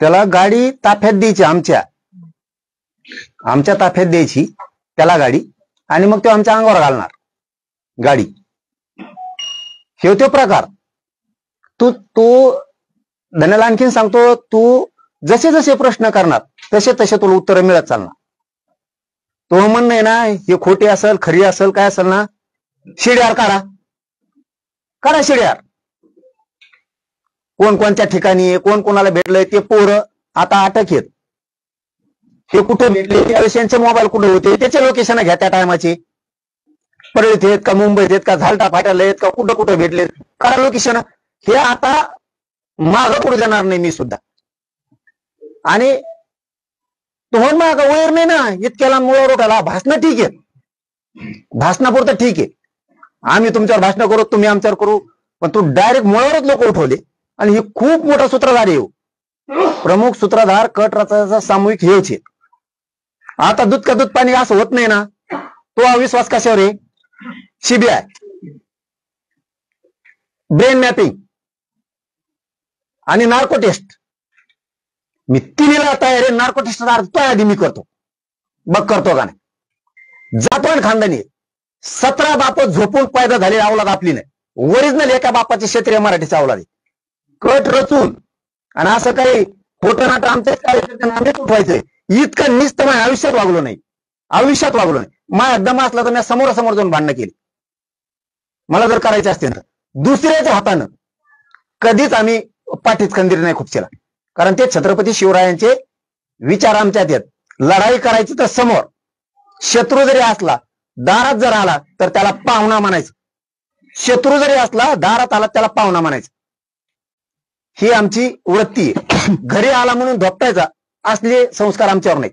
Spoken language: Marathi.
त्याला गाडी ताफ्यात द्यायची, आमच्या ताफ्यात द्यायची त्याला गाडी, आणि मग तो आमच्या अंगावर घालणार गाडी. हे तो प्रकार. तू धन्याला आणखीन सांगतो, तू जसे जसे प्रश्न करणार तसे तसे तुला उत्तर मिळत चालणार. तो म्हणणं आहे ना, हे खोटी असेल खरी असेल काय असेल ना, शिड्यार काढा शिड्यार. कोण कोणत्या ठिकाणी कोण कोणाला भेटलंय ते पोरं आता अटक आहेत. हे कुठे भेटले, त्यावेळेस यांचे मोबाईल कुठे होते, त्याचे लोकेशन घ्या त्या टायमाचे. परळीत आहेत का, मुंबईत आहेत का, झालटा फाट्याला आहेत का, कुठं कुठं भेटले करा लोकेशन. हे आता मागं पुढे जाणार नाही मी सुद्धा. आणि तुम्हाला माग वैर नाही ना, इतक्याला मुळावर उठाला. भाषण ठीक आहे, भाषणापुरतं ठीक आहे, आम्ही तुमच्यावर भाषण करू, तुम्ही आमच्यावर करू, पण तू डायरेक्ट मुळावरच लोक उठवले. आणि हे खूप मोठा सूत्रधार येऊ, प्रमुख सूत्रधार कट रचायचा सामूहिक हेच आहे. आता दूध का दूध पाणी असं होत नाही ना, तो अविश्वास कशावर आहे? सीबीआय, ब्रेन मॅपिंग आणि नार्को टेस्ट. मी तिन्हीला तयार आहे. नार्को टेस्ट तो आधी मी करतो, बघ करतो का नाही. जातवान खानदानी 17 बाप झोपून पैदा झालेली अवलाद आपली नाही. ओरिजिनल एका बापाची क्षेत्रीय मराठीची अवलाद आहे. कट रचून आणि असं काही खोटं नाटं आमच्याच कार्यकर्त्यांना उठवायचंय इतकं निस्त माझ्या आयुष्यात वागलो नाही, आयुष्यात वागलो नाही. माझ्या दम असला तर मी समोरासमोर जाऊन भांडणं केली. मला जर करायचं असते ना दुसऱ्याच्या हातानं कधीच आम्ही पाठीत खंदीर नाही खुपशीला. कारण ते छत्रपती शिवरायांचे विचार आमच्यात आहेत. लढाई करायची तर समोर, शत्रू जरी असला दारात जर आला तर त्याला पाहुणा म्हणायचं. शत्रू जरी असला दारात आला त्याला पाहुणा म्हणायचं. ही आमची वृत्ती आहे. घरी आला म्हणून धोपटायचा असले संस्कार आमच्यावर नाही.